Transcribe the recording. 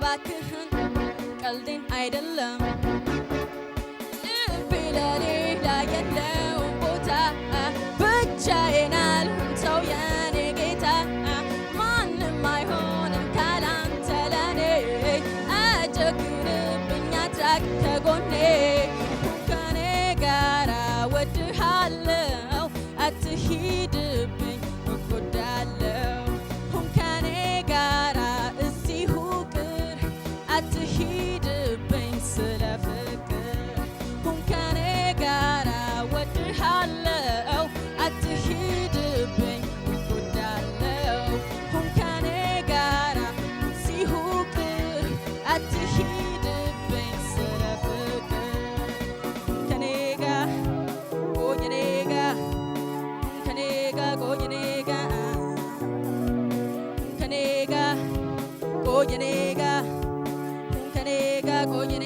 እባክህን ቀልዴን አይደለም ልቤ ለሌላ የለውም ቦታ ብቻዬን አልሆን ሰው የኔ ጌታ ማንም አይሆንም ካላንተ ለኔ አጨክንብኝ አትራቅ ከጎኔ ከኔ ጋራ ወድሃለው አትሂድብኝ እጎዳለው ከኔ ጋራ እዚሁ ቅር አትሂድብኝ ስለ ፍቅር ከኔ ጋራ ወድሃለው አትሂድብኝ እጎዳለው ከኔ ጋራ እዚሁ ቅር አትሂድብኝ ስለ ፍቅር ከኔ ጋር ቆይ እኔ ጋር ከኔ ጋር ቆይ እኔ ጋር ከኔ ጋር ቆይ እኔ ጋር ከኔ ጋር ቆይ እኔ